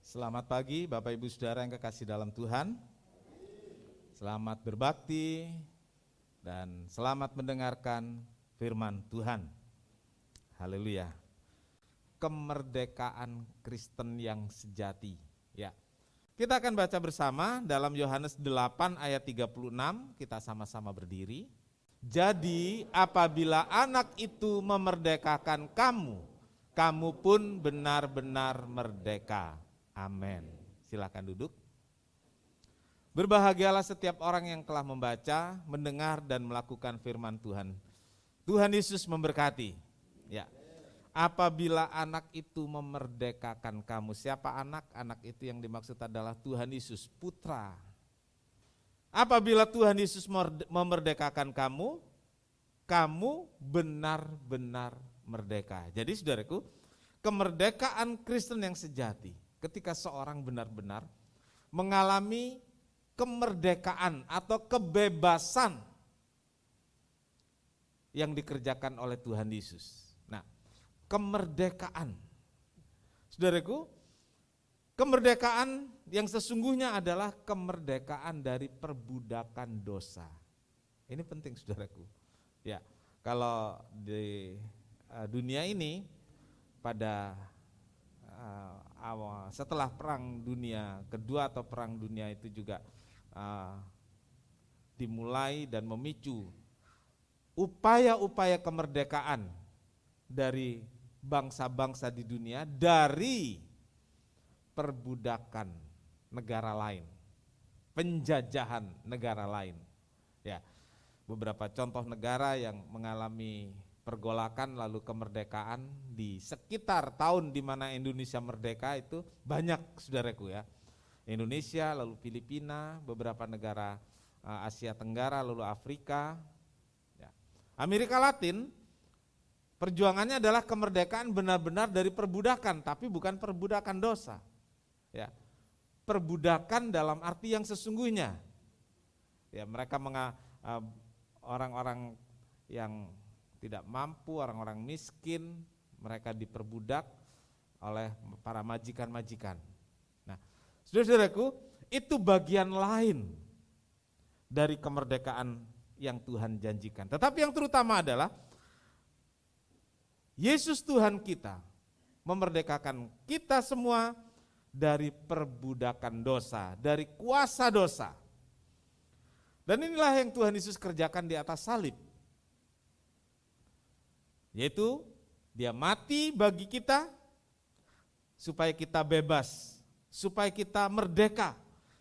Selamat pagi Bapak Ibu Saudara yang kekasih dalam Tuhan. Selamat berbakti dan selamat mendengarkan firman Tuhan. Haleluya. Kemerdekaan Kristen yang sejati. Ya. Kita akan baca bersama dalam Yohanes 8 ayat 36, kita sama-sama berdiri. Jadi apabila anak itu memerdekakan kamu, kamu pun benar-benar merdeka. Amin. Silakan duduk. Berbahagialah setiap orang yang telah membaca, mendengar dan melakukan firman Tuhan. Tuhan Yesus memberkati. Ya. Apabila anak itu memerdekakan kamu, siapa anak? Anak itu yang dimaksud adalah Tuhan Yesus, putra. Apabila Tuhan Yesus memerdekakan kamu, kamu benar-benar merdeka. Jadi saudaraku, kemerdekaan Kristen yang sejati, ketika seorang benar-benar mengalami kemerdekaan atau kebebasan yang dikerjakan oleh Tuhan Yesus. Nah, kemerdekaan, saudaraku, kemerdekaan yang sesungguhnya adalah kemerdekaan dari perbudakan dosa. Ini penting saudaraku. Ya, kalau di dunia ini pada setelah perang dunia kedua atau perang dunia itu juga dimulai dan memicu upaya-upaya kemerdekaan dari bangsa-bangsa di dunia dari perbudakan negara lain, penjajahan negara lain. Ya, beberapa contoh negara yang mengalami pergolakan lalu kemerdekaan di sekitar tahun di mana Indonesia merdeka itu banyak saudaraku ya. Indonesia, lalu Filipina, beberapa negara Asia Tenggara, lalu Afrika. Ya. Amerika Latin, perjuangannya adalah kemerdekaan benar-benar dari perbudakan, tapi bukan perbudakan dosa. Ya. Perbudakan dalam arti yang sesungguhnya. Ya, mereka orang-orang yang tidak mampu, orang-orang miskin, mereka diperbudak oleh para majikan-majikan. Nah, saudara-saudaraku, itu bagian lain dari kemerdekaan yang Tuhan janjikan. Tetapi yang terutama adalah Yesus Tuhan kita memerdekakan kita semua dari perbudakan dosa, dari kuasa dosa. Dan inilah yang Tuhan Yesus kerjakan di atas salib. Yaitu dia mati bagi kita supaya kita bebas, supaya kita merdeka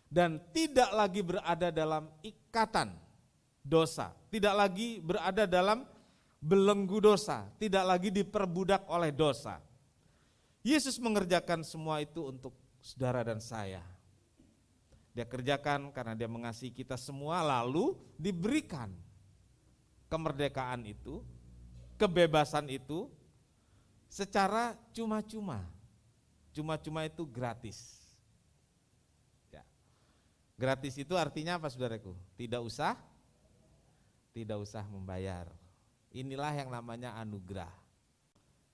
dan tidak lagi berada dalam ikatan dosa, tidak lagi berada dalam belenggu dosa, tidak lagi diperbudak oleh dosa. Yesus mengerjakan semua itu untuk saudara dan saya. Dia kerjakan karena dia mengasihi kita semua, lalu diberikan kemerdekaan itu, kebebasan itu secara cuma-cuma. Cuma-cuma itu gratis. Ya. Gratis itu artinya apa saudaraku? Tidak usah membayar. Inilah yang namanya anugerah.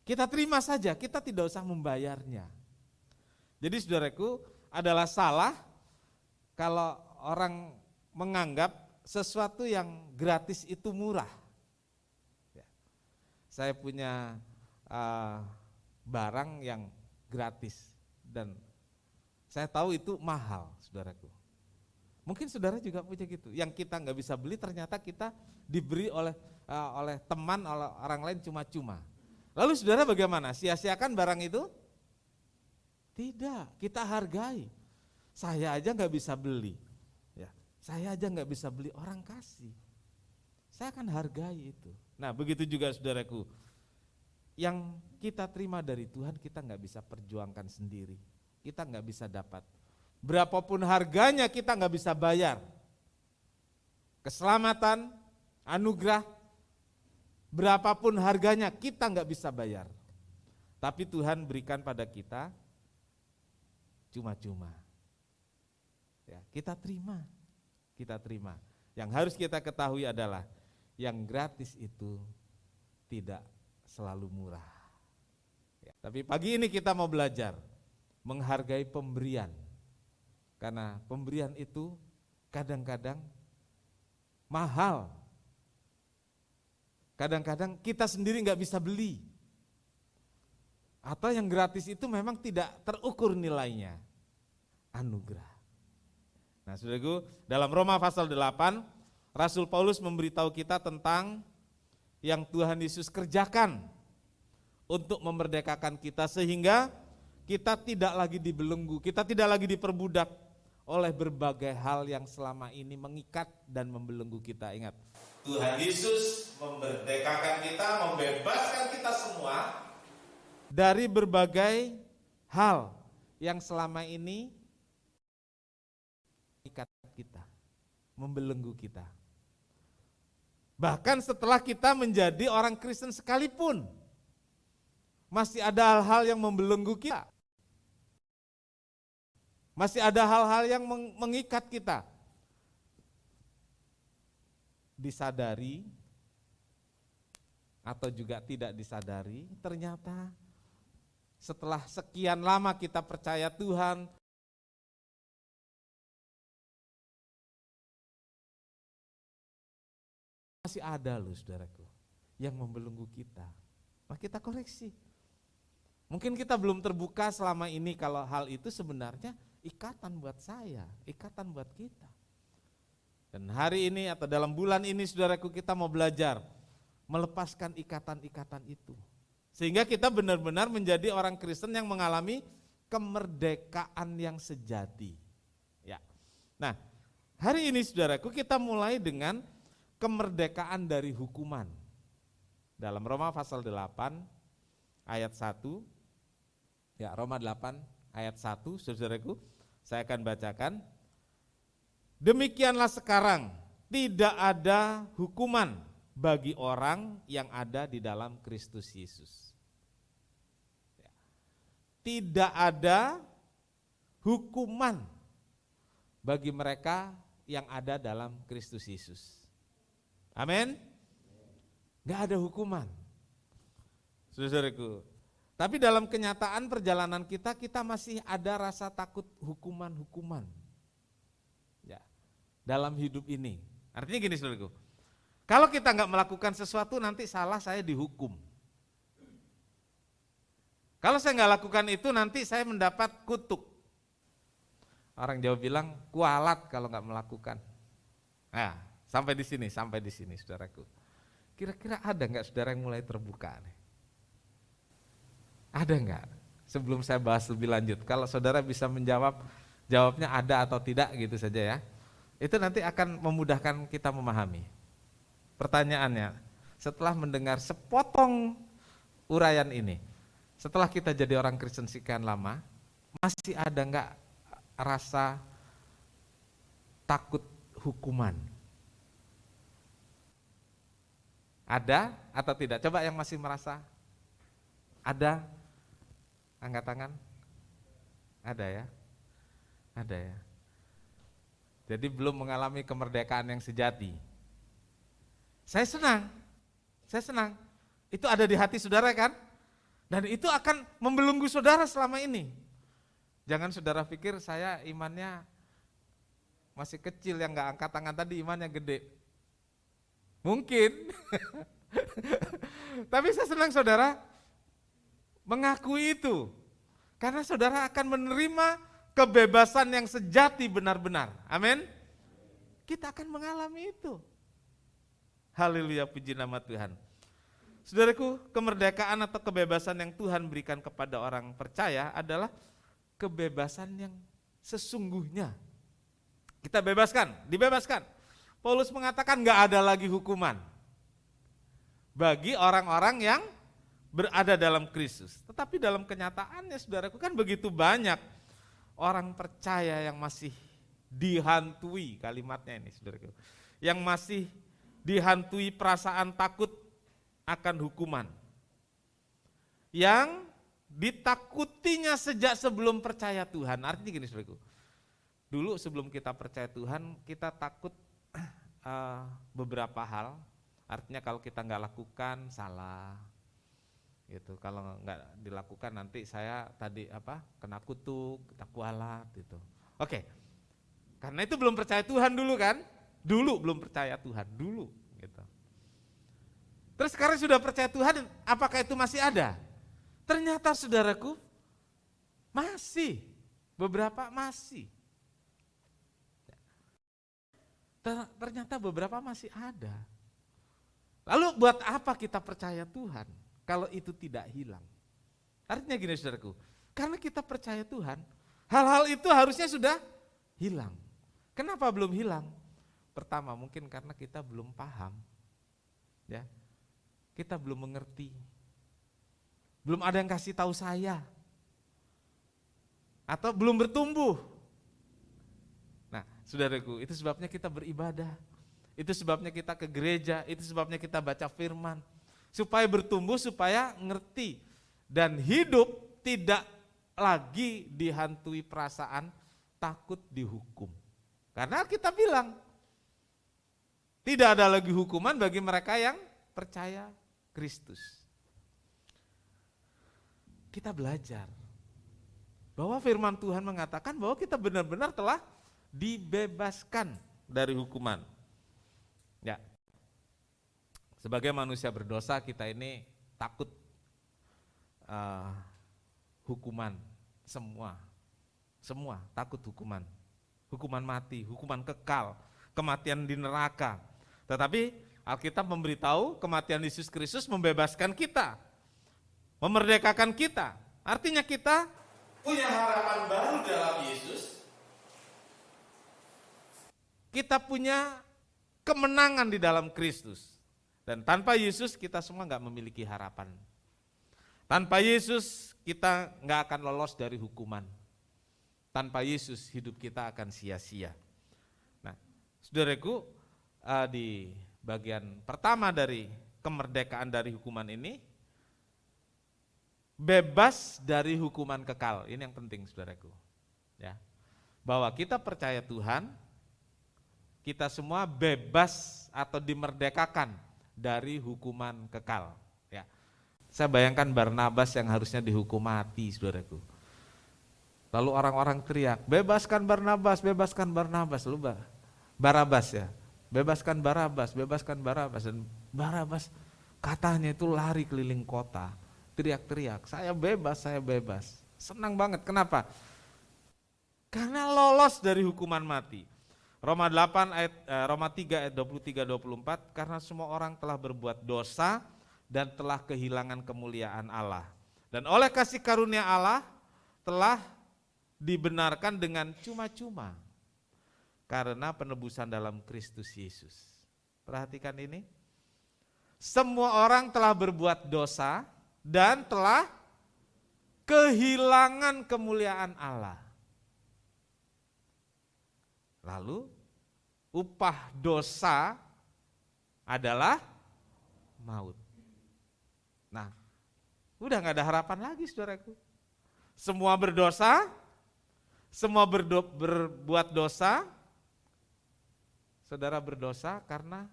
Kita terima saja, kita tidak usah membayarnya. Jadi saudaraku, adalah salah kalau orang menganggap sesuatu yang gratis itu murah. Saya punya barang yang gratis dan saya tahu itu mahal, saudaraku. Mungkin saudara juga punya gitu, yang kita nggak bisa beli ternyata kita diberi oleh teman, oleh orang lain cuma-cuma. Lalu saudara bagaimana? Sia-siakan barang itu? Tidak, kita hargai. Saya aja nggak bisa beli, ya. Saya aja nggak bisa beli, orang kasih. Saya akan hargai itu. Nah begitu juga saudaraku, yang kita terima dari Tuhan kita nggak bisa perjuangkan sendiri, kita nggak bisa dapat. Berapapun harganya kita nggak bisa bayar. Keselamatan, anugerah, berapapun harganya kita nggak bisa bayar. Tapi Tuhan berikan pada kita cuma-cuma. Ya, kita terima. Yang harus kita ketahui adalah yang gratis itu tidak selalu murah. Ya, tapi pagi ini kita mau belajar menghargai pemberian. Karena pemberian itu kadang-kadang mahal. Kadang-kadang kita sendiri nggak bisa beli. Atau yang gratis itu memang tidak terukur nilainya. Anugerah. Nah, saudaraku, dalam Roma pasal 8, Rasul Paulus memberitahu kita tentang yang Tuhan Yesus kerjakan untuk memerdekakan kita sehingga kita tidak lagi dibelenggu, kita tidak lagi diperbudak oleh berbagai hal yang selama ini mengikat dan membelenggu kita. Ingat, Tuhan Yesus memerdekakan kita, membebaskan kita semua dari berbagai hal yang selama ini mengikat kita, membelenggu kita. Bahkan setelah kita menjadi orang Kristen sekalipun, masih ada hal-hal yang membelenggu kita. Masih ada hal-hal yang mengikat kita. Disadari atau juga tidak disadari, ternyata setelah sekian lama kita percaya Tuhan, masih ada loh saudaraku yang membelenggu kita. Nah, kita koreksi. Mungkin kita belum terbuka selama ini kalau hal itu sebenarnya ikatan buat saya, ikatan buat kita. Dan hari ini atau dalam bulan ini saudaraku kita mau belajar melepaskan ikatan-ikatan itu. Sehingga kita benar-benar menjadi orang Kristen yang mengalami kemerdekaan yang sejati. Ya. Nah, hari ini saudaraku kita mulai dengan kemerdekaan dari hukuman. Dalam Roma pasal 8 ayat 1. Ya, Roma 8 ayat 1, saudaraku, saya akan bacakan. Demikianlah sekarang tidak ada hukuman bagi orang yang ada di dalam Kristus Yesus. Tidak ada hukuman bagi mereka yang ada dalam Kristus Yesus. Amin. Gak ada hukuman, saudaraku. Tapi dalam kenyataan perjalanan kita masih ada rasa takut hukuman-hukuman. Ya, dalam hidup ini. Artinya gini saudaraku, kalau kita nggak melakukan sesuatu nanti salah saya dihukum. Kalau saya nggak lakukan itu nanti saya mendapat kutuk. Orang Jawa bilang kualat kalau nggak melakukan. Nah, sampai di sini saudaraku. Kira-kira ada nggak saudara yang mulai terbuka nih? Ada nggak? Sebelum saya bahas lebih lanjut, kalau saudara bisa jawabnya ada atau tidak gitu saja ya. Itu nanti akan memudahkan kita memahami. Pertanyaannya, setelah mendengar sepotong uraian ini, setelah kita jadi orang Kristen sekian lama, masih ada nggak rasa takut hukuman? Ada atau tidak? Coba yang masih merasa ada, angkat tangan. Ada ya? Ada ya? Jadi belum mengalami kemerdekaan yang sejati. Saya senang. Itu ada di hati saudara kan? Dan itu akan membelenggu saudara selama ini. Jangan saudara pikir saya imannya masih kecil, yang gak angkat tangan tadi imannya gede. Mungkin. Tapi saya senang saudara mengakui itu. Karena saudara akan menerima kebebasan yang sejati benar-benar. Amin. Kita akan mengalami itu. Haleluya, puji nama Tuhan. Saudaraku, kemerdekaan atau kebebasan yang Tuhan berikan kepada orang percaya adalah kebebasan yang sesungguhnya. Kita dibebaskan. Paulus mengatakan gak ada lagi hukuman bagi orang-orang yang berada dalam Kristus. Tetapi dalam kenyataannya saudaraku kan begitu banyak orang percaya yang masih dihantui, kalimatnya ini saudaraku, yang masih dihantui perasaan takut akan hukuman, yang ditakutinya sejak sebelum percaya Tuhan. Artinya gini saudaraku, dulu sebelum kita percaya Tuhan kita takut beberapa hal. Artinya kalau kita nggak lakukan salah, Gitu. Kalau nggak dilakukan nanti saya tadi kena kutuk, kita kualat gitu. Oke. Karena itu belum percaya Tuhan dulu kan? Dulu belum percaya Tuhan dulu gitu. Terus sekarang sudah percaya Tuhan, apakah itu masih ada? Ternyata saudaraku masih, beberapa masih. Ternyata beberapa masih ada. Lalu buat apa kita percaya Tuhan kalau itu tidak hilang? Artinya gini saudaraku, karena kita percaya Tuhan, hal-hal itu harusnya sudah hilang. Kenapa belum hilang? Pertama mungkin karena kita belum paham, ya, kita belum mengerti, belum ada yang kasih tahu saya, atau belum bertumbuh. Nah, saudaraku, itu sebabnya kita beribadah. Itu sebabnya kita ke gereja, itu sebabnya kita baca firman. Supaya bertumbuh, supaya ngerti. Dan hidup tidak lagi dihantui perasaan takut dihukum. Karena kita bilang, tidak ada lagi hukuman bagi mereka yang percaya Kristus. Kita belajar bahwa firman Tuhan mengatakan bahwa kita benar-benar telah dibebaskan dari hukuman. Ya, sebagai manusia berdosa kita ini takut hukuman, semua takut hukuman mati, hukuman kekal, kematian di neraka. Tetapi Alkitab memberitahu kematian Yesus Kristus membebaskan kita, memerdekakan kita. Artinya kita punya harapan baru dalam Yesus. Kita punya kemenangan di dalam Kristus. Dan tanpa Yesus kita semua nggak memiliki harapan. Tanpa Yesus kita nggak akan lolos dari hukuman. Tanpa Yesus hidup kita akan sia-sia. Nah, saudaraku, di bagian pertama dari kemerdekaan dari hukuman ini, bebas dari hukuman kekal. Ini yang penting saudaraku. Ya. Bahwa kita percaya Tuhan, kita semua bebas atau dimerdekakan dari hukuman kekal. Ya. Saya bayangkan Barnabas yang harusnya dihukum mati, saudaraku. Lalu orang-orang teriak, bebaskan Barnabas, bebaskan Barnabas. Lalu Barabas ya, bebaskan Barabas, bebaskan Barabas. Dan Barabas katanya itu lari keliling kota, teriak-teriak, saya bebas, saya bebas. Senang banget, kenapa? Karena lolos dari hukuman mati. Roma 3 ayat 23-24, karena semua orang telah berbuat dosa dan telah kehilangan kemuliaan Allah. Dan oleh kasih karunia Allah telah dibenarkan dengan cuma-cuma karena penebusan dalam Kristus Yesus. Perhatikan ini. Semua orang telah berbuat dosa dan telah kehilangan kemuliaan Allah. Lalu upah dosa adalah maut. Nah, udah gak ada harapan lagi saudaraku. Semua berdosa, semua berbuat dosa. Saudara berdosa karena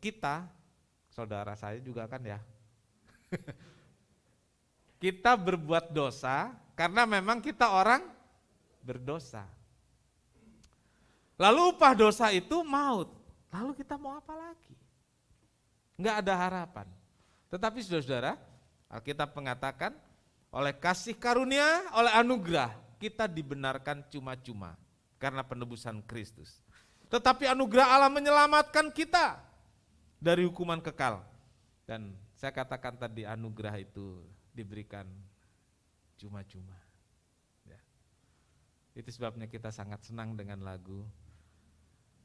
kita, saudara saya juga kan ya. Kita berbuat dosa karena memang kita orang berdosa. Lalu upah dosa itu maut. Lalu kita mau apa lagi? Enggak ada harapan. Tetapi saudara-saudara, Alkitab mengatakan oleh kasih karunia, oleh anugerah kita dibenarkan cuma-cuma karena penebusan Kristus. Tetapi anugerah Allah menyelamatkan kita dari hukuman kekal. Dan saya katakan tadi anugerah itu diberikan cuma-cuma. Ya. Itu sebabnya kita sangat senang dengan lagu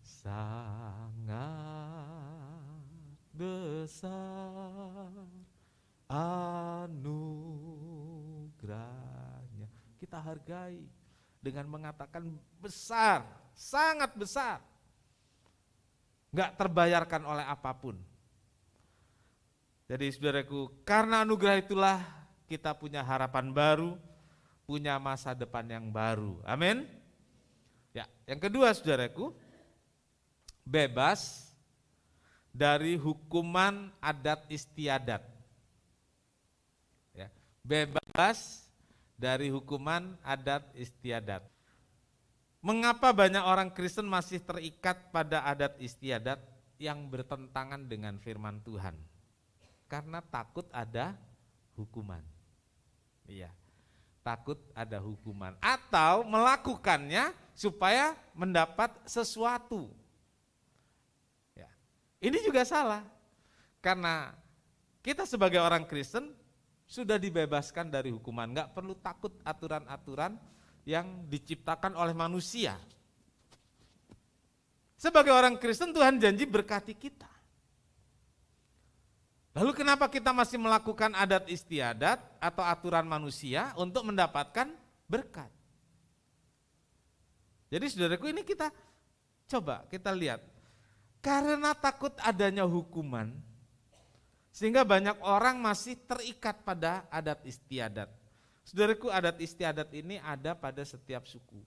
sangat besar anugerahnya. Kita hargai dengan mengatakan besar, sangat besar. Enggak terbayarkan oleh apapun. Jadi saudaraku, karena anugerah itulah kita punya harapan baru, punya masa depan yang baru. Amin. Ya, yang kedua saudaraku, bebas dari hukuman adat istiadat. bebas dari hukuman adat istiadat. Mengapa banyak orang Kristen masih terikat pada adat istiadat yang bertentangan dengan firman Tuhan? Karena takut ada hukuman. Iya, takut ada hukuman atau melakukannya supaya mendapat sesuatu. Ya. Ini juga salah. Karena kita sebagai orang Kristen sudah dibebaskan dari hukuman, nggak perlu takut aturan-aturan yang diciptakan oleh manusia. Sebagai orang Kristen Tuhan janji berkati kita. Lalu kenapa kita masih melakukan adat istiadat atau aturan manusia untuk mendapatkan berkat? Jadi saudaraku, ini kita lihat. Karena takut adanya hukuman, sehingga banyak orang masih terikat pada adat istiadat. Saudaraku, adat istiadat ini ada pada setiap suku.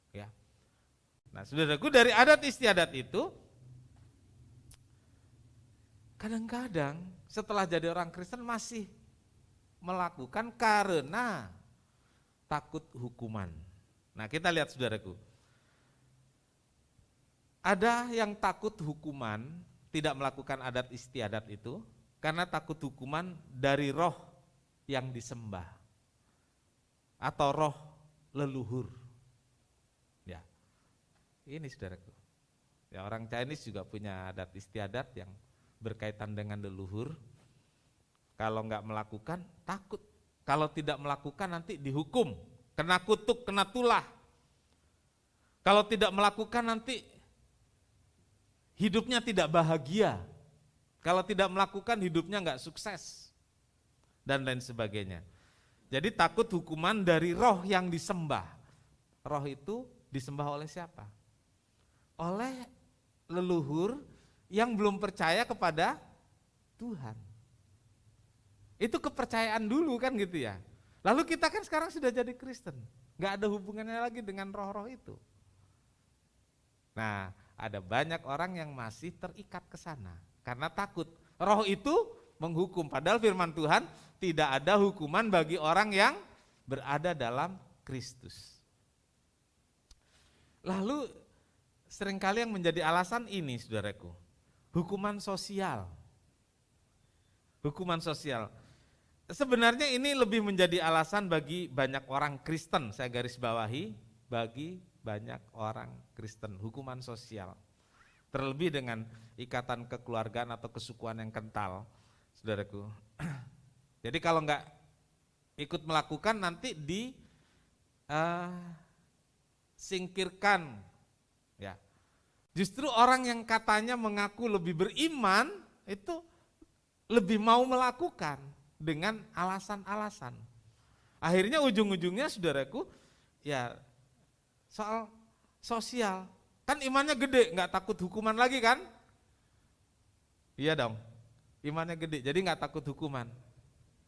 Ya. Nah, saudaraku, dari adat istiadat itu kadang-kadang setelah jadi orang Kristen masih melakukan karena takut hukuman. Nah, kita lihat saudaraku. Ada yang takut hukuman, tidak melakukan adat istiadat itu karena takut hukuman dari roh yang disembah atau roh leluhur. Ya, ini saudaraku. Ya, orang Chinese juga punya adat istiadat yang berkaitan dengan leluhur. Kalau enggak melakukan takut, kalau tidak melakukan nanti dihukum, kena kutuk, kena tulah. Kalau tidak melakukan nanti hidupnya tidak bahagia. Kalau tidak melakukan hidupnya enggak sukses dan lain sebagainya. Jadi takut hukuman dari roh yang disembah. Roh itu disembah oleh siapa? Oleh leluhur yang belum percaya kepada Tuhan. Itu kepercayaan dulu kan gitu ya. Lalu kita kan sekarang sudah jadi Kristen, nggak ada hubungannya lagi dengan roh-roh itu. Nah, ada banyak orang yang masih terikat ke sana karena takut. Roh itu menghukum, padahal firman Tuhan tidak ada hukuman bagi orang yang berada dalam Kristus. Lalu seringkali yang menjadi alasan ini, saudaraku, hukuman sosial. Hukuman sosial. Sebenarnya ini lebih menjadi alasan bagi banyak orang Kristen, saya garis bawahi, bagi banyak orang Kristen, hukuman sosial. Terlebih dengan ikatan kekeluargaan atau kesukuan yang kental, saudaraku. Jadi kalau enggak ikut melakukan nanti singkirkan, ya. Justru orang yang katanya mengaku lebih beriman itu lebih mau melakukan dengan alasan-alasan. Akhirnya ujung-ujungnya saudaraku ya soal sosial. Kan imannya gede, nggak takut hukuman lagi kan? Iya dong, imannya gede jadi nggak takut hukuman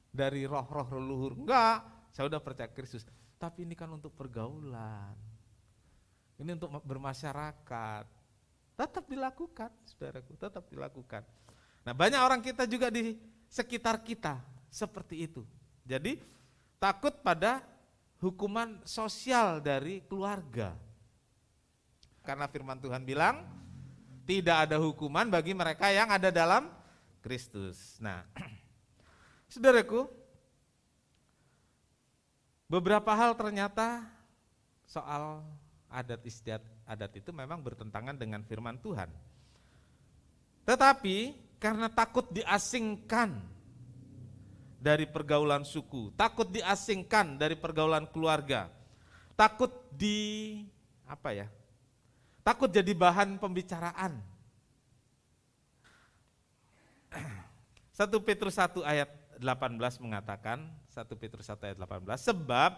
dari roh-roh leluhur. Enggak, saya udah percaya Kristus. Tapi ini kan untuk pergaulan, ini untuk bermasyarakat. Tetap dilakukan, saudaraku, tetap dilakukan. Nah, banyak orang kita juga di sekitar kita seperti itu. Jadi takut pada hukuman sosial dari keluarga. Karena firman Tuhan bilang tidak ada hukuman bagi mereka yang ada dalam Kristus. Nah, saudaraku, beberapa hal ternyata soal adat istiadat itu memang bertentangan dengan firman Tuhan. Tetapi karena takut diasingkan dari pergaulan suku, takut diasingkan dari pergaulan keluarga, takut takut jadi bahan pembicaraan. 1 Petrus 1 ayat 18 mengatakan, 1 Petrus 1 ayat 18, sebab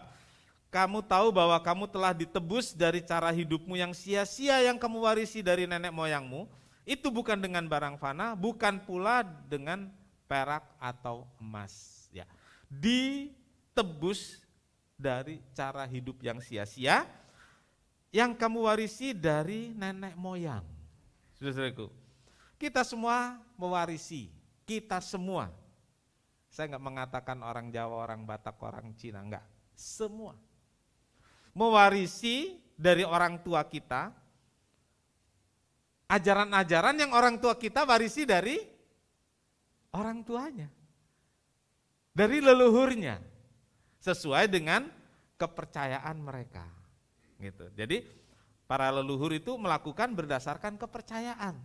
kamu tahu bahwa kamu telah ditebus dari cara hidupmu yang sia-sia yang kamu warisi dari nenek moyangmu, itu bukan dengan barang fana, bukan pula dengan perak atau emas. Ya, ditebus dari cara hidup yang sia-sia yang kamu warisi dari nenek moyang. Saudara-saudaraku, kita semua mewarisi, kita semua Saya nggak mengatakan orang Jawa, orang Batak, orang Cina, enggak. Semua. Mewarisi dari orang tua kita, ajaran-ajaran yang orang tua kita warisi dari orang tuanya. Dari leluhurnya. Sesuai dengan kepercayaan mereka. Gitu. Jadi para leluhur itu melakukan berdasarkan kepercayaan.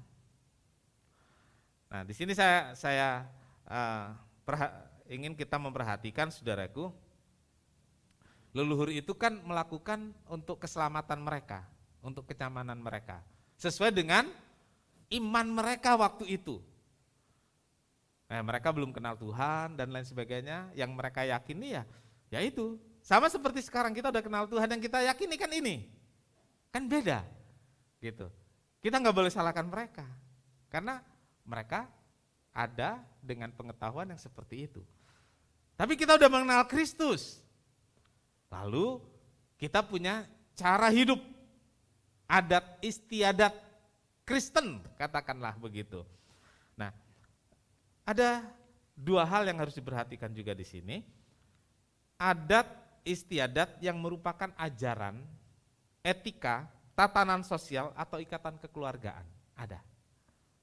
Nah, di sini saya ingin kita memperhatikan, saudaraku, leluhur itu kan melakukan untuk keselamatan mereka, untuk kenyamanan mereka, sesuai dengan iman mereka waktu itu. Nah, mereka belum kenal Tuhan dan lain sebagainya, yang mereka yakini ya itu. Sama seperti sekarang kita udah kenal Tuhan, yang kita yakini kan ini, kan beda, gitu. Kita nggak boleh salahkan mereka, karena mereka ada dengan pengetahuan yang seperti itu. Tapi kita udah mengenal Kristus, lalu kita punya cara hidup, adat istiadat Kristen, katakanlah begitu. Nah, ada dua hal yang harus diperhatikan juga di sini. Adat istiadat yang merupakan ajaran, etika, tatanan sosial atau ikatan kekeluargaan, ada.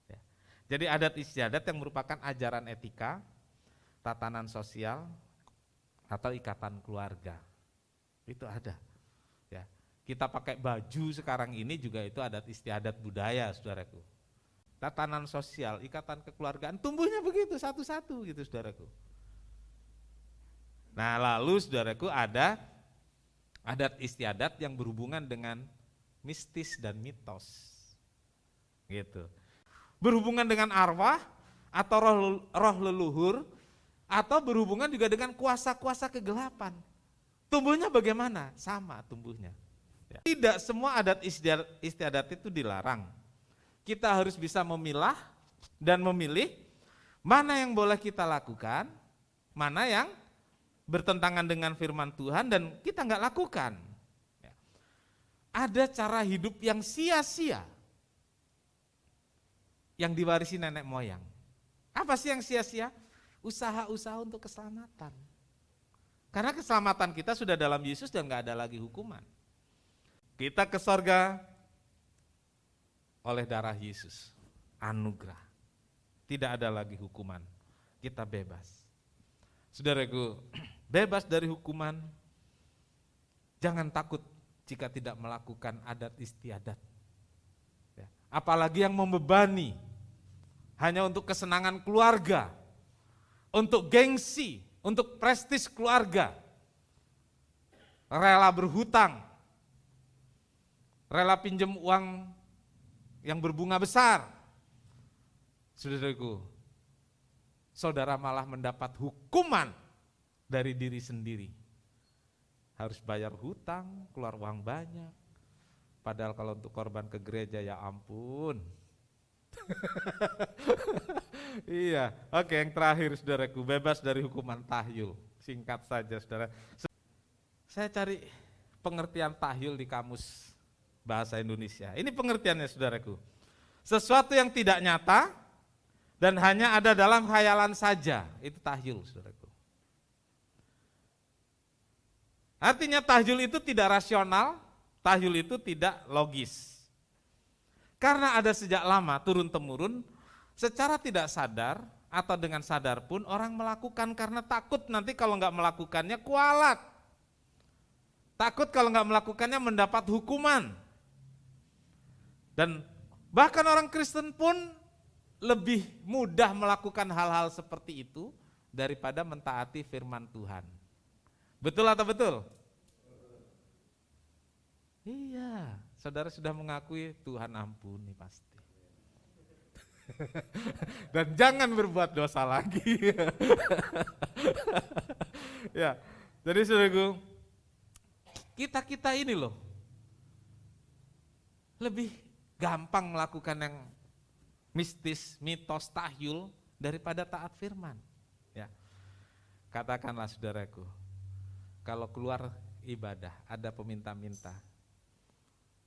Ya. Jadi adat istiadat yang merupakan ajaran etika, tatanan sosial atau ikatan keluarga, itu ada. Ya. Kita pakai baju sekarang ini juga itu adat istiadat budaya, saudaraku. Tatanan sosial, ikatan kekeluargaan, tumbuhnya begitu satu-satu gitu, saudaraku. Nah, lalu saudaraku ada adat istiadat yang berhubungan dengan mistis dan mitos. Gitu. Berhubungan dengan arwah atau roh leluhur, atau berhubungan juga dengan kuasa-kuasa kegelapan. Tumbuhnya bagaimana? Sama tumbuhnya. Ya. Tidak semua adat istiadat itu dilarang. Kita harus bisa memilah dan memilih mana yang boleh kita lakukan, mana yang bertentangan dengan firman Tuhan dan kita nggak lakukan. Ya. Ada cara hidup yang sia-sia yang diwarisi nenek moyang. Apa sih yang sia-sia? Usaha-usaha untuk keselamatan. Karena keselamatan kita sudah dalam Yesus dan nggak ada lagi hukuman. Kita ke sorga oleh darah Yesus, anugerah. Tidak ada lagi hukuman, kita bebas. Saudaraku, bebas dari hukuman, jangan takut jika tidak melakukan adat istiadat. Ya. Apalagi yang membebani, hanya untuk kesenangan keluarga, untuk gengsi, untuk prestis keluarga, rela berhutang, rela pinjam uang yang berbunga besar. Saudaraku, saudara malah mendapat hukuman dari diri sendiri. Harus bayar hutang, keluar uang banyak. Padahal kalau untuk korban ke gereja ya ampun. Iya, oke, yang terakhir saudaraku, bebas dari hukuman tahyul. Singkat saja saudara. Saya cari pengertian tahyul di kamus bahasa Indonesia. Ini pengertiannya saudaraku. Sesuatu yang tidak nyata dan hanya ada dalam khayalan saja, itu tahyul saudaraku. Artinya tahyul itu tidak rasional, tahyul itu tidak logis. Karena ada sejak lama turun-temurun, secara tidak sadar atau dengan sadar pun orang melakukan karena takut nanti kalau nggak melakukannya kualat. Takut kalau nggak melakukannya mendapat hukuman. Dan bahkan orang Kristen pun lebih mudah melakukan hal-hal seperti itu daripada mentaati firman Tuhan. Betul atau betul? Iya, saudara sudah mengakui Tuhan ampuni pasti. Dan jangan berbuat dosa lagi. Ya, jadi saudaraku, kita ini loh lebih gampang melakukan yang mistis, mitos, tahyul daripada taat firman. Ya, katakanlah saudaraku, kalau keluar ibadah ada peminta-minta,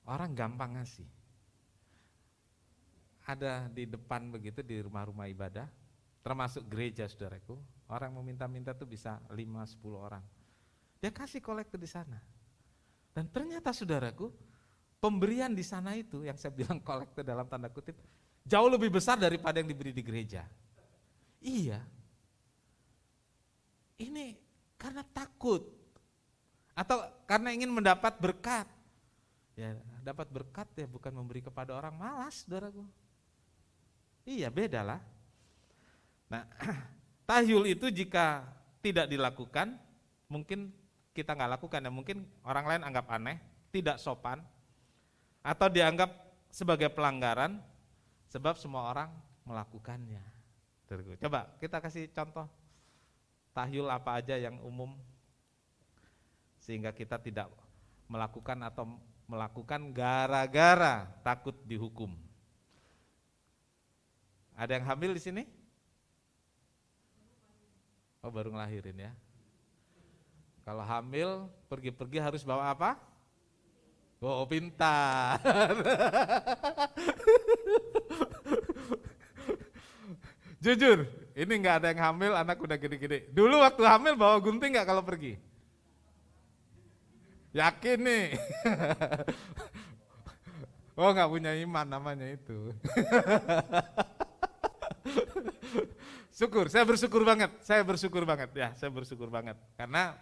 orang gampang ngasih. Ada di depan begitu di rumah-rumah ibadah, termasuk gereja saudaraku. Orang mau minta-minta tuh bisa 5-10 orang. Dia kasih kolekte di sana. Dan ternyata saudaraku, pemberian di sana itu yang saya bilang kolekte dalam tanda kutip, jauh lebih besar daripada yang diberi di gereja. Iya. Ini karena takut. Atau karena ingin mendapat berkat. Ya, dapat berkat ya bukan memberi kepada orang malas, saudaraku. Iya, beda lah. Nah, tahyul itu jika tidak dilakukan, mungkin kita nggak lakukan ya, mungkin orang lain anggap aneh, tidak sopan, atau dianggap sebagai pelanggaran, sebab semua orang melakukannya. Coba kita kasih contoh tahyul apa aja yang umum, sehingga kita tidak melakukan atau melakukan gara-gara takut dihukum. Ada yang hamil di sini? Oh, baru ngelahirin ya. Kalau hamil, pergi-pergi harus bawa apa? Oh, pintar. Jujur, ini nggak ada yang hamil, anak udah gede-gede. Dulu waktu hamil bawa gunting nggak kalau pergi? Yakin nih? Oh, nggak punya iman namanya itu. Saya bersyukur banget karena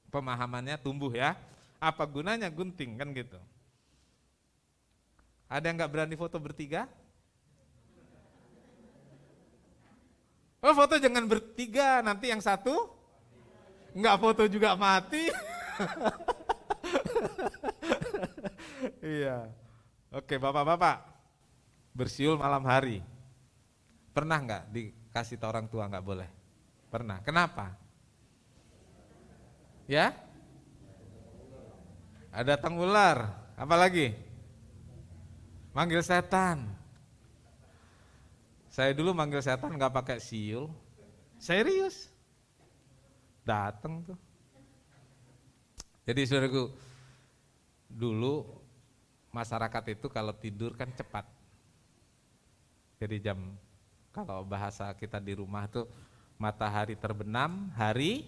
pemahamannya tumbuh ya. Apa gunanya gunting kan gitu. Ada yang nggak berani foto bertiga? Oh, foto jangan bertiga, nanti yang satu nggak foto juga mati. Iya. Oke, bapak-bapak, bersiul malam hari. Pernah nggak dikasih tahu orang tua nggak boleh? Pernah. Kenapa? Ya? Ada datang ular. Apa lagi? Manggil setan. Saya dulu manggil setan nggak pakai siul. Serius. Datang tuh. Jadi saudaraku, dulu masyarakat itu kalau tidur kan cepat. Jadi kalau bahasa kita di rumah tuh matahari terbenam, hari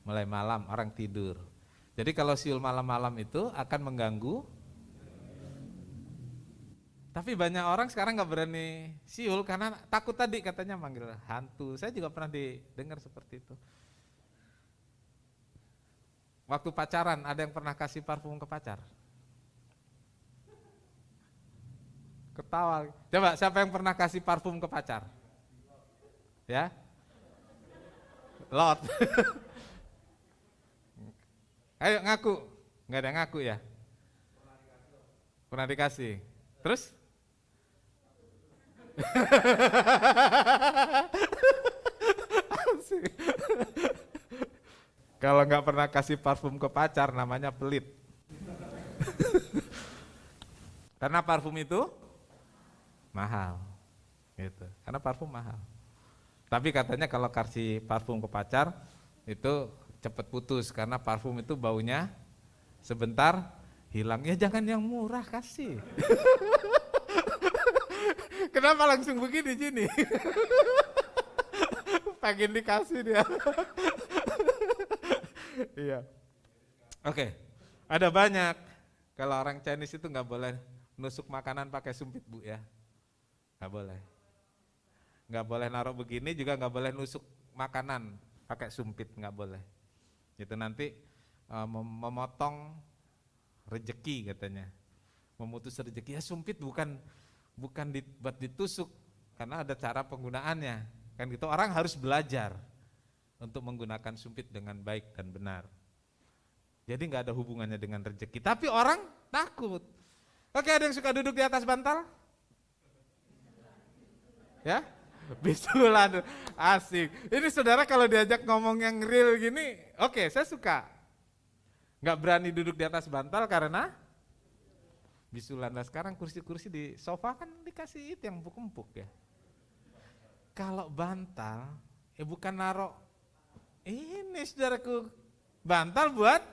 mulai malam, orang tidur. Jadi kalau siul malam-malam itu akan mengganggu. Tapi banyak orang sekarang nggak berani siul karena takut tadi katanya manggil hantu. Saya juga pernah didengar seperti itu. Waktu pacaran ada yang pernah kasih parfum ke pacar? Ketawa. Coba siapa yang pernah kasih parfum ke pacar? Ya? Lot. Ayo ngaku. Nggak ada yang ngaku ya? Pernah dikasih. Terus? Kalau nggak pernah kasih parfum ke pacar namanya pelit. Karena parfum itu mahal, gitu. Karena parfum mahal. Tapi katanya kalau kasih parfum ke pacar itu cepat putus karena parfum itu baunya sebentar hilang. Ya jangan yang murah kasih. Kenapa langsung begini Jini? Pengen dikasih dia. Iya. Oke. Ada banyak. Kalau orang Chinese itu nggak boleh nusuk makanan pakai sumpit Bu ya. Nggak boleh. Nggak boleh naruh begini juga nggak boleh nusuk makanan pakai sumpit, nggak boleh. Itu nanti memotong rejeki katanya. Memutus rejeki. Ya sumpit bukan buat ditusuk karena ada cara penggunaannya. Kan gitu orang harus belajar untuk menggunakan sumpit dengan baik dan benar. Jadi nggak ada hubungannya dengan rejeki. Tapi orang takut. Oke, ada yang suka duduk di atas bantal? Ya? Bisulan, asik. Ini saudara kalau diajak ngomong yang real gini, oke, saya suka. Nggak berani duduk di atas bantal karena bisulan. Nah sekarang kursi-kursi di sofa kan dikasih itu yang empuk-empuk ya. Kalau bantal, bukan narok ini saudaraku, bantal buat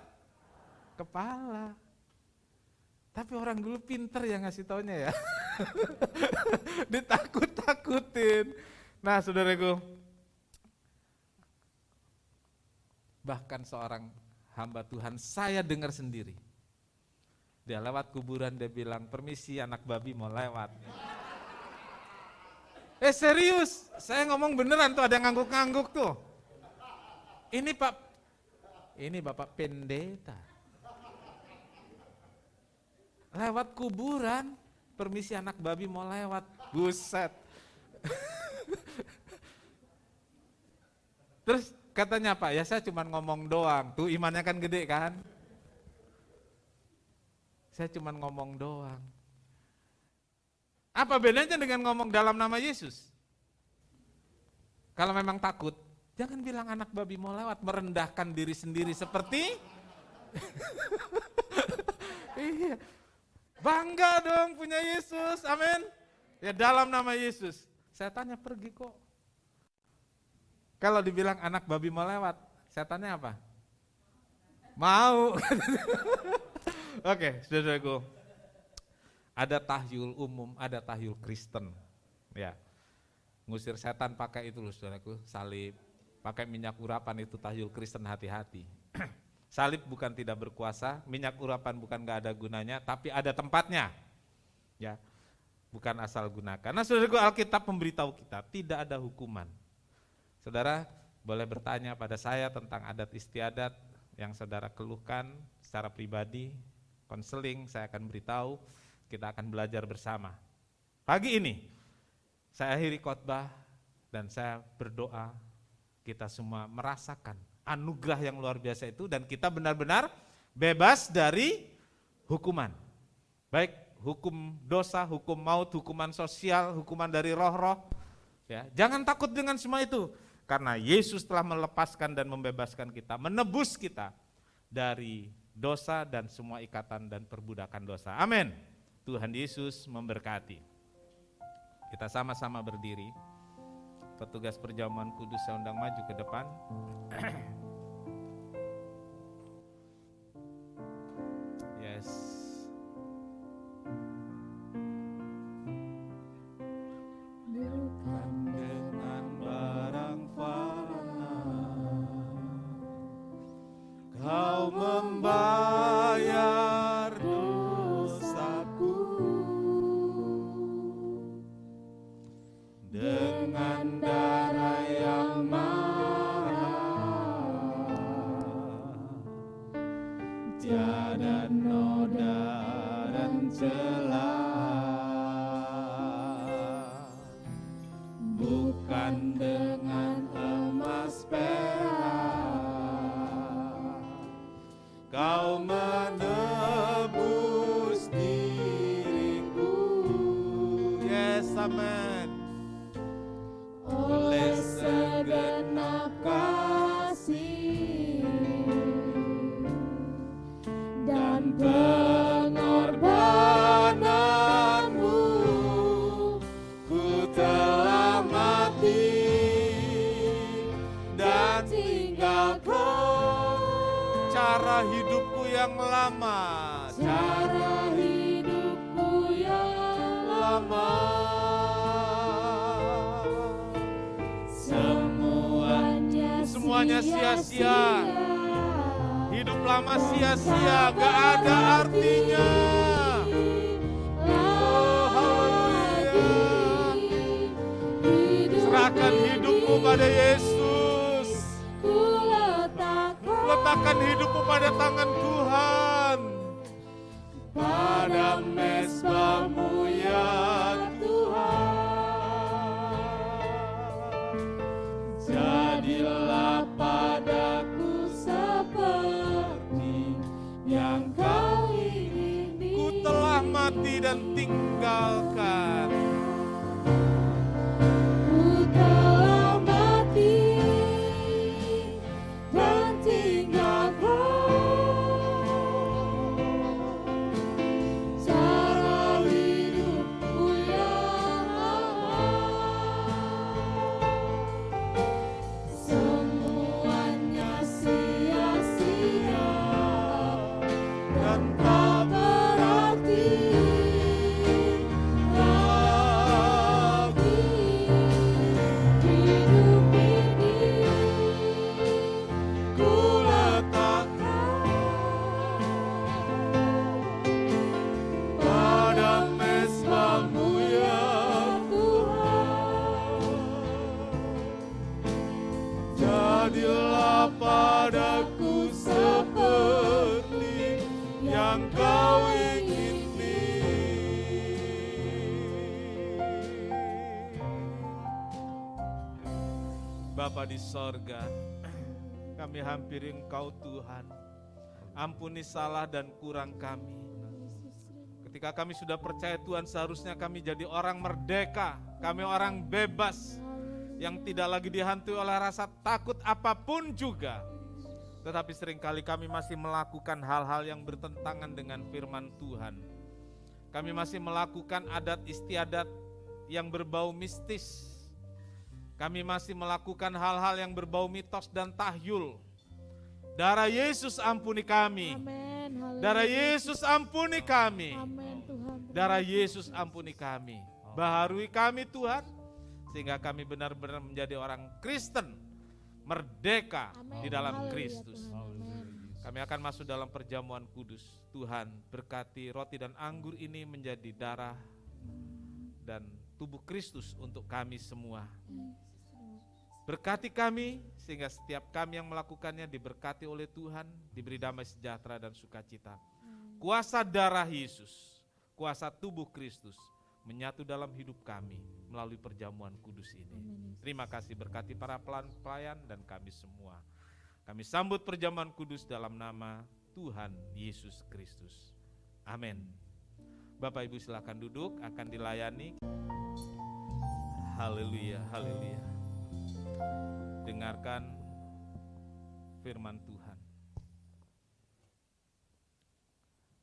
kepala. Tapi orang dulu pinter ya ngasih taunya ya. Ditakut-takutin. Nah, saudaraku, bahkan seorang hamba Tuhan saya dengar sendiri. Dia lewat kuburan, dia bilang, permisi anak babi mau lewat. Serius, saya ngomong beneran tuh, ada yang ngangguk-ngangguk tuh. Ini Bapak pendeta. Lewat kuburan, permisi anak babi mau lewat. Buset. Terus katanya apa? Ya saya cuma ngomong doang. Tuh imannya kan gede kan? Saya cuma ngomong doang. Apa bedanya dengan ngomong dalam nama Yesus? Kalau memang takut, jangan bilang anak babi mau lewat, merendahkan diri sendiri seperti iya. Bangga dong punya Yesus, amin. Ya dalam nama Yesus. Setannya pergi kok. Kalau dibilang anak babi mau lewat, setannya apa? Mau. Oke, saudaraku. Ada tahyul umum, ada tahyul Kristen. Ya. Ngusir setan pakai itu loh, saudaraku, salib. Pakai minyak urapan itu tahyul Kristen, hati-hati. Salib bukan tidak berkuasa, minyak urapan bukan gak ada gunanya, tapi ada tempatnya. Ya. Bukan asal gunakan. Nah, saudaraku, Alkitab memberitahu kita tidak ada hukuman. Saudara boleh bertanya pada saya tentang adat istiadat yang saudara keluhkan secara pribadi, konseling, saya akan beritahu, kita akan belajar bersama. Pagi ini saya akhiri khotbah dan saya berdoa kita semua merasakan anugerah yang luar biasa itu dan kita benar-benar bebas dari hukuman. Baik hukum dosa, hukum maut, hukuman sosial, hukuman dari roh-roh. Ya, jangan takut dengan semua itu. Karena Yesus telah melepaskan dan membebaskan kita, menebus kita dari dosa dan semua ikatan dan perbudakan dosa. Amin. Tuhan Yesus memberkati. Kita sama-sama berdiri. Petugas perjamuan kudus saya undang maju ke depan. Yes. Kau membayar dosaku dengan darah yang mahal, tiada noda dan celah, bukan dengan emas perak. Kau menebus diriku, yes, amen. Oleh segenap kasih dan pengorbananmu, ku telah mati dan tinggalkan cara hidupku yang lama, cara hidupku yang lama. Semuanya sia-sia. Hidup lama sia-sia, gak ada artinya. Oh, haleluya. Serahkan hidupmu pada Yesus. Letakkan hidupmu pada tangan Tuhan. Pada mezbamu ya Tuhan. Jadilah padaku seperti yang kau ingini. Ku telah mati dan tinggalkan. ku letakkan pada mezbah-Mu ya Tuhan. Jadilah padaku seperti yang Kau ingini. Bapa di sorga, kami hampiri Engkau Tuhan. Ampuni salah dan kurang kami. Ketika kami sudah percaya Tuhan, seharusnya kami jadi orang merdeka. Kami orang bebas yang tidak lagi dihantui oleh rasa takut apapun juga. Tetapi seringkali kami masih melakukan hal-hal yang bertentangan dengan firman Tuhan. Kami masih melakukan adat istiadat yang berbau mistis. Kami masih melakukan hal-hal yang berbau mitos dan tahyul. Darah Yesus ampuni kami. Amin. Darah Yesus ampuni kami. Amin Tuhan. Darah Yesus ampuni kami. Baharui kami Tuhan, sehingga kami benar-benar menjadi orang Kristen, merdeka di dalam Kristus. Kami akan masuk dalam perjamuan kudus. Tuhan berkati roti dan anggur ini menjadi darah dan tubuh Kristus untuk kami semua. Berkati kami sehingga setiap kami yang melakukannya diberkati oleh Tuhan, diberi damai sejahtera dan sukacita. Kuasa darah Yesus, kuasa tubuh Kristus menyatu dalam hidup kami melalui perjamuan kudus ini. Terima kasih, berkati para pelayan dan kami semua. Kami sambut perjamuan kudus dalam nama Tuhan Yesus Kristus. Amin. Bapak Ibu silakan duduk, akan dilayani. Haleluya, haleluya. Dengarkan firman Tuhan.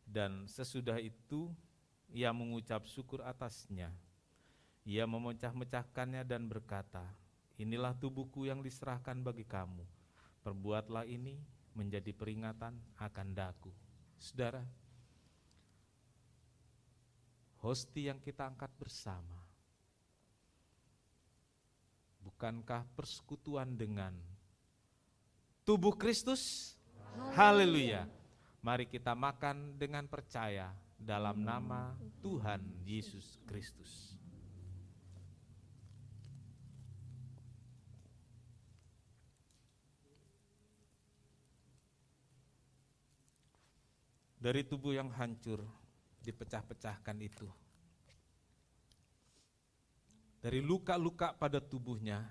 Dan sesudah itu ia mengucap syukur atasnya. Ia memecah-mecahkannya dan berkata, inilah tubuhku yang diserahkan bagi kamu. Perbuatlah ini menjadi peringatan akan daku. Saudara, hosti yang kita angkat bersama, bukankah persekutuan dengan tubuh Kristus? Haleluya. Mari kita makan dengan percaya dalam nama Tuhan Yesus Kristus. Dari tubuh yang hancur dipecah-pecahkan itu, dari luka-luka pada tubuhnya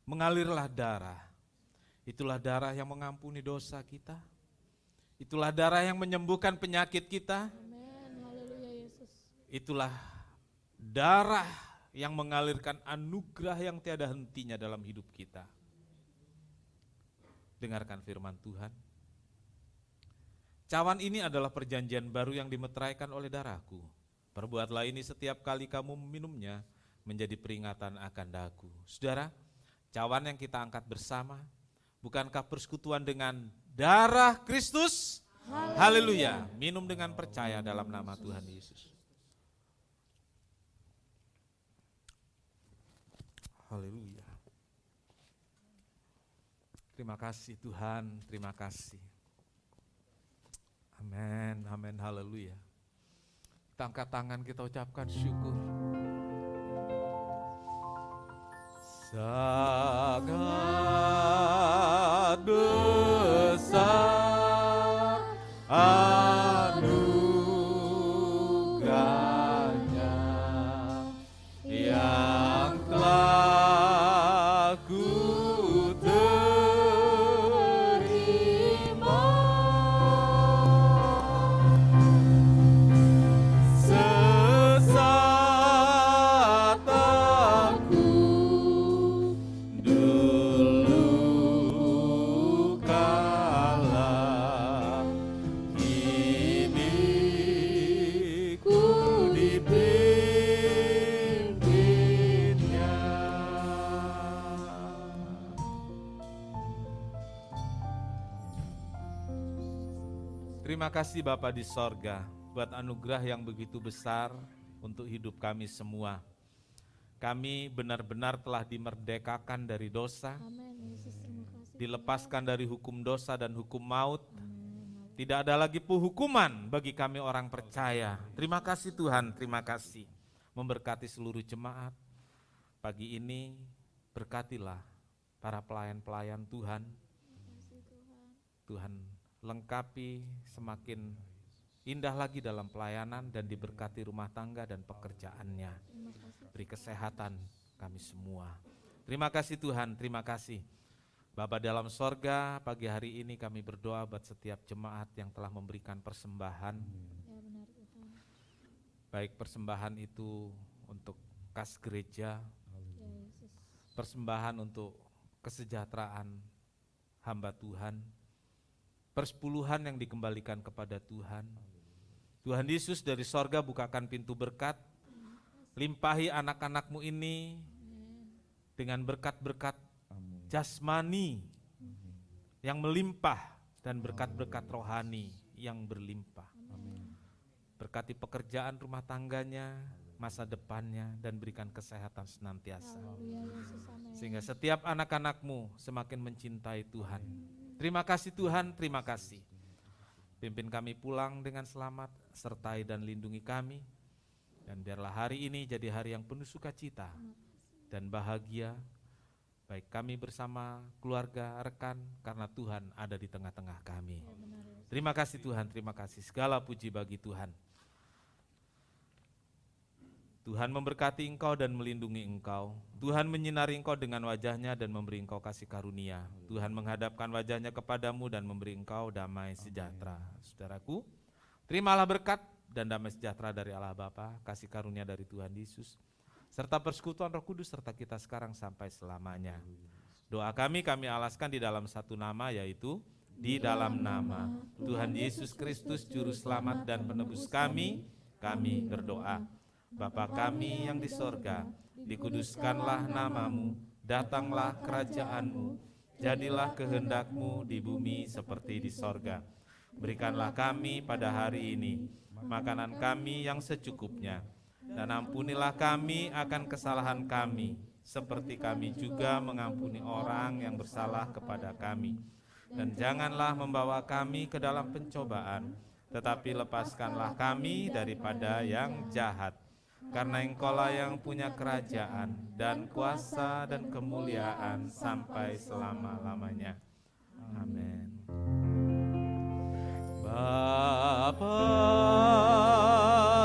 mengalirlah darah. Itulah darah yang mengampuni dosa kita. Itulah darah yang menyembuhkan penyakit kita. Amin. Haleluya Yesus. Itulah darah yang mengalirkan anugerah yang tiada hentinya dalam hidup kita. Dengarkan firman Tuhan. Cawan ini adalah perjanjian baru yang dimeteraikan oleh darahku. Perbuatlah ini setiap kali kamu meminumnya menjadi peringatan akan daku. Saudara, cawan yang kita angkat bersama, bukankah persekutuan dengan darah Kristus? Haleluya. Minum dengan percaya dalam nama Tuhan Yesus. Haleluya. Terima kasih Tuhan, terima kasih. Amin, amin, haleluya. Kita angkat tangan, kita ucapkan syukur. Sangat besar anugerahnya yang telah ku terima. Sesat aku dulu kala, kini ku dipimpinnya. Terima kasih Bapa di sorga buat anugerah yang begitu besar untuk hidup kami semua. Kami benar-benar telah dimerdekakan dari dosa. Amin Yesus. Terima kasih dilepaskan dari hukum dosa dan hukum maut. Tidak ada lagi hukuman bagi kami orang percaya. Terima kasih Tuhan, terima kasih. Memberkati seluruh jemaat. Pagi ini berkatilah para pelayan-pelayan Tuhan. Tuhan lengkapi semakin indah lagi dalam pelayanan dan diberkati rumah tangga dan pekerjaannya. Beri kesehatan kami semua. Terima kasih Tuhan, terima kasih. Bapa dalam sorga, pagi hari ini kami berdoa buat setiap jemaat yang telah memberikan persembahan. Ya benar Tuhan. Baik persembahan itu untuk kas gereja, Ya Yesus. persembahan untuk kesejahteraan hamba Tuhan, persepuluhan yang dikembalikan kepada Tuhan. Tuhan Yesus dari sorga bukakan pintu berkat, limpahi anak-anak-Mu ini dengan berkat-berkat jasmani yang melimpah dan berkat-berkat rohani yang berlimpah. Berkati pekerjaan rumah tangganya, masa depannya, dan berikan kesehatan senantiasa. Haleluya Yesus. Amin. Sehingga setiap anak-anak-Mu semakin mencintai Tuhan. Terima kasih Tuhan, terima kasih. Pimpin kami pulang dengan selamat, sertai dan lindungi kami. Dan biarlah hari ini jadi hari yang penuh sukacita dan bahagia. Baik kami bersama keluarga, rekan, karena Tuhan ada di tengah-tengah kami. Ya benar Yesus. Terima kasih Tuhan, terima kasih. Segala puji bagi Tuhan. Tuhan memberkati engkau dan melindungi engkau. Tuhan menyinari engkau dengan wajahnya dan memberi engkau kasih karunia. Tuhan menghadapkan wajahnya kepadamu dan memberi engkau damai sejahtera. Saudaraku, terimalah berkat dan damai sejahtera dari Allah Bapa, kasih karunia dari Tuhan Yesus, serta persekutuan Roh Kudus serta kita sekarang sampai selamanya. Doa kami alaskan di dalam satu nama, yaitu di dalam nama Tuhan Yesus Kristus Juru Selamat dan Penebus kami berdoa. Bapa kami yang di sorga, dikuduskanlah namamu, datanglah kerajaan-Mu, jadilah kehendak-Mu di bumi seperti di sorga. Berikanlah kami pada hari ini makanan kami yang secukupnya, dan ampunilah kami akan kesalahan kami, seperti kami juga mengampuni orang yang bersalah kepada kami. Dan janganlah membawa kami ke dalam pencobaan, tetapi lepaskanlah kami daripada yang jahat. Karena Engkaulah yang punya kerajaan dan kuasa dan kemuliaan sampai selama-lamanya. Amin. Bapa,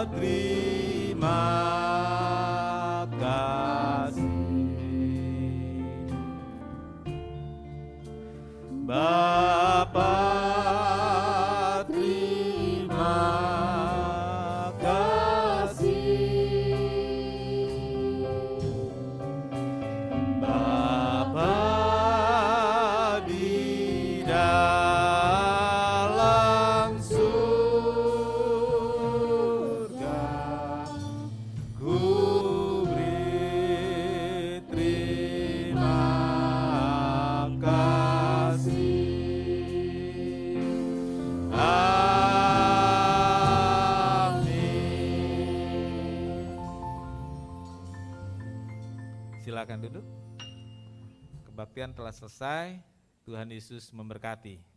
terima kasih. Bapa, terima kasih. Bapa di dalam surga, ku beri terima kasih. Amin. Silakan duduk. Kebaktian telah selesai. Tuhan Yesus memberkati.